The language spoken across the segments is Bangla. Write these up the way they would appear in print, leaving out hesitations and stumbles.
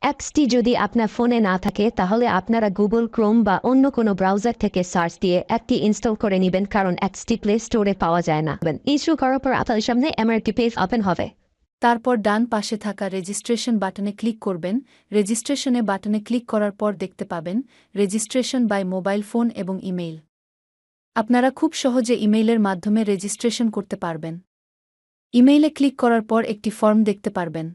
অ্যাপসটি যদি আপনার ফোনে না থাকে তাহলে আপনারা গুগল ক্রোম বা অন্য কোনো ব্রাউজার থেকে সার্চ দিয়ে অ্যাপটি ইনস্টল করে নেবেন, কারণ অ্যাপসটি প্লে স্টোরে পাওয়া যায় না। ইস্যু করার পর আপনার সামনে এমআরটি পেজ ওপেন হবে। তারপর ডান পাশে থাকা রেজিস্ট্রেশন বাটনে ক্লিক করবেন। রেজিস্ট্রেশনে বাটনে ক্লিক করার পর দেখতে পাবেন রেজিস্ট্রেশন বাই মোবাইল ফোন এবং ইমেইল। আপনারা খুব সহজে ইমেইলের মাধ্যমে রেজিস্ট্রেশন করতে পারবেন। ইমেইলে ক্লিক করার পর একটি ফর্ম দেখতে পারবেন।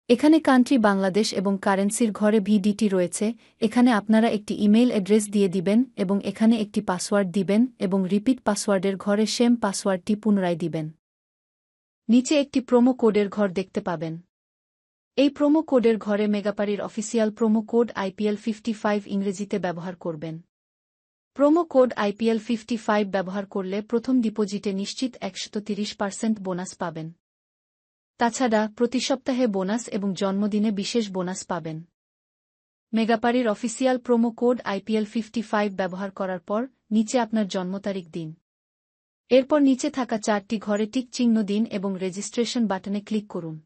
এখানে কান্ট্রি বাংলাদেশ এবং কারেন্সির ঘরে ভিডিটি রয়েছে। এখানে আপনারা একটি ইমেইল অ্যাড্রেস দিয়ে দিবেন এবং এখানে একটি পাসওয়ার্ড দিবেন এবং রিপিট পাসওয়ার্ডের ঘরে সেম পাসওয়ার্ডটি পুনরায় দিবেন। নিচে একটি প্রোমো কোডের ঘর দেখতে পাবেন। এই প্রোমো কোডের ঘরে মেগাপারির অফিসিয়াল প্রোমো কোড IPL 55 ইংরেজিতে ব্যবহার করবেন। প্রোমো কোড IPL 55 ব্যবহার করলে প্রথম ডিপোজিটে নিশ্চিত 130% বোনাস পাবেন। তাছাড়া প্রতি সপ্তাহে বোনাস এবং জন্মদিনে বিশেষ বোনাস পাবেন। মেগাপারির অফিসিয়াল প্রোমো কোড IPL 55 ব্যবহার করার পর নিচে আপনার জন্ম তারিখ দিন। এরপর নিচে থাকা 4টি ঘরে টিক চিহ্ন দিন এবং রেজিস্ট্রেশন বাটনে ক্লিক করুন।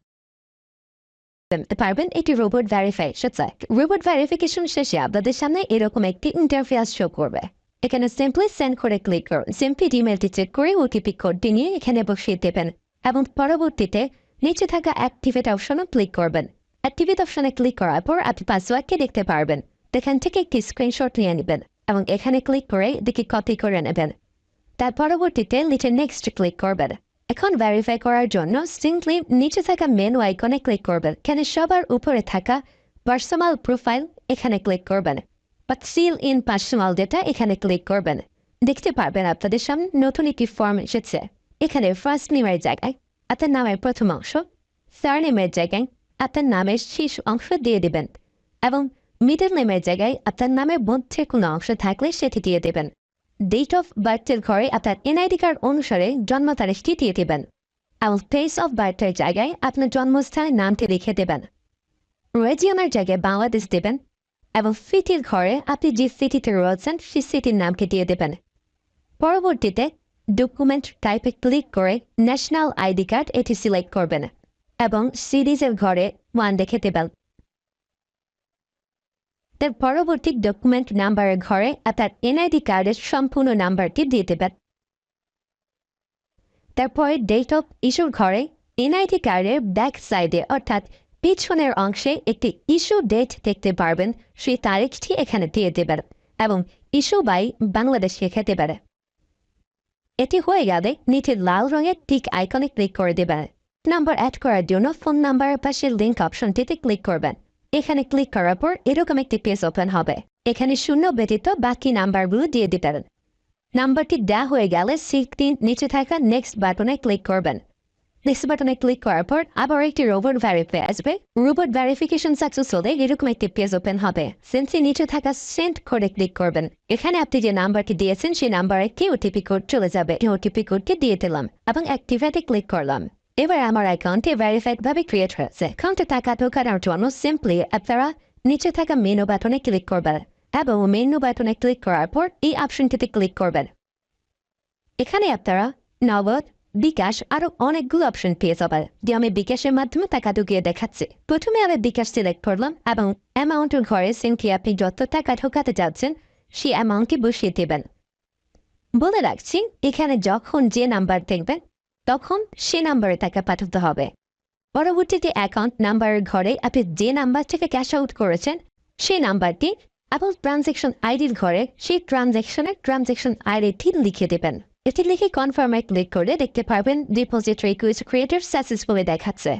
পারবেন এটি রোবট ভেরিফিকেশন। রোবট ভেরিফিকেশন শেষে আপনাদের সামনে এরকম একটি ইন্টারফেস শো করবে। এখানে সিম্পলি সেন্ড করে ক্লিক করুন। সিম্পলি ইমেলটি চেক করে ওটিপি কোডটি নিয়ে এখানে বসিয়ে দেবেন এবং পরবর্তীতে নিচে থাকা অ্যাক্টিভেট অপশনে ক্লিক করবেন। অ্যাক্টিভেট অপশনে ক্লিক করার পর আপনি পাসওয়ার্ডকে দেখতে পারবেন। এখান থেকে একটি স্ক্রিনশট নিয়ে নেবেন এবং এখানে ক্লিক করে এদিকে কপি করে নেবেন। তার পরবর্তীতে নিচে নেক্সট ক্লিক করবেন। এখন ভেরিফাই করার জন্য সিম্পলি নিচে থাকা মেনু আইকনে ক্লিক করবেন। এখানে সবার উপরে থাকা পার্সোনাল প্রোফাইল এখানে ক্লিক করবেন বা সিল ইন পার্সোনাল ডেটা এখানে ক্লিক করবেন। দেখতে পারবেন আপনাদের সামনে নতুন একটি ফর্ম এসেছে। এখানে ফার্স্ট নেমের জায়গায় আপনার নামের প্রথম অংশ, সারনেমের জায়গায় আপনার নামের শেষ অংশ দিয়ে দেবেন এবং মিডল নেমের জায়গায় আপনার নামের মধ্যে কোনো অংশ থাকলে সেটি দিয়ে দেবেন। ডেট অফ বার্থের ঘরে আপনার NID কার্ড অনুসারে জন্ম তারিখটি দিয়ে দেবেন এবং প্লেস অফ বার্থের জায়গায় আপনার জন্মস্থানের নামটি লিখে দেবেন। রিজিয়নের জায়গায় বাংলাদেশ দেবেন এবং সিটির ঘরে আপনি যে সিটিতে রয়েছেন সেই সিটির নামকে দিয়ে দেবেন। পরবর্তীতে ডকুমেন্ট টাইপে ক্লিক করে ন্যাশনাল ID কার্ড এটি সিলেক্ট করবেন এবং সিরিজের ঘরে 1 লিখে দেবেন। তার পরবর্তী ডকুমেন্ট নাম্বারের ঘরে আপনার NID কার্ডের সম্পূর্ণ নাম্বারটি দিয়ে দেবেন। তারপরে ডেট অফ ইস্যুর ঘরে NID কার্ডের ব্যাক সাইডে অর্থাৎ পিছনের অংশে একটি ইস্যু ডেট দেখতে পারবেন, সেই তারিখটি এখানে দিয়ে দেবেন এবং ইস্যু বাই বাংলাদেশ লিখে দেবেন। এটি হয়ে গেলে নিচে লাল রঙের টিক আইকনে ক্লিক করে দেবেন। নাম্বার অ্যাড করার জন্য ফোন নাম্বারের পাশে লিঙ্ক অপশনটিতে ক্লিক করবেন। এখানে ক্লিক করার পর এরকম একটি পেজ ওপেন হবে। এখানে শূন্য ব্যতীত বাকি নাম্বারগুলো দিয়ে দিবেন। নাম্বারটি দেওয়া হয়ে গেলে সিটির নিচে থাকা নেক্সট বাটনে ক্লিক করবেন। নেক্সট বাটনে ক্লিক করার পর আবার একটি রোবট ভেরিফাই আসবে। রোবট ভেরিফিকেশন সাকসেস হলে এরকম একটি পেজ ওপেন হবে। সিম্পলি নিচে থাকা সেন্ড করে ক্লিক করবেন। এখানে আপনি যে নাম্বারটি দিয়েছেন সেই নাম্বারে একটি ওটিপি কোড চলে যাবে। ওটিপি কোডটি দিয়ে দিলাম এবং অ্যাক্টিভেটে ক্লিক করলাম। এবার আমার অ্যাকাউন্টে ভেরিফাইড ভাবে ক্রিয়েট হয়েছে। অ্যাকাউন্টে টাকা ঢোকানোর জন্য সিম্পলি আপনারা নিচে থাকা মেনু বাটনে ক্লিক করবেন এবং মেনু বাটনে ক্লিক করার পর এই অপশনটিতে ক্লিক করবেন। এখানে আপনারা নগদ, বিকাশ আরো অনেকগুলো অপশন পেয়ে যাবেন। যে আমি বিকাশের মাধ্যমে টাকা ঢুকিয়ে দেখাচ্ছি। প্রথমে আমি বিকাশ সিলেক্ট করলাম এবং অ্যামাউন্টের ঘরে সিম্পলি আপনি যত টাকা ঢোকাতে যাচ্ছেন সেই অ্যামাউন্টটি বসিয়ে দেবেন। বলে রাখছি, এখানে যখন যে নাম্বার দেখবেন তখন সে নাম্বারে টাকা পাঠাতে হবে। পরবর্তীতে অ্যাকাউন্ট নাম্বারের ঘরে আপনি যে নাম্বার থেকে ক্যাশ আউট করেছেন সেই নাম্বারটি এবং ট্রানজ্যাকশন আইডির ঘরে সেই ট্রানজ্যাকশন আইডিটি লিখে দেবেন। এটি লিখে কনফার্মে ক্লিক করে দেখতে পারবেন ডিপোজিট রিকোয়েস্ট ক্রিয়েটেড সাকসেসফুলি দেখাচ্ছে।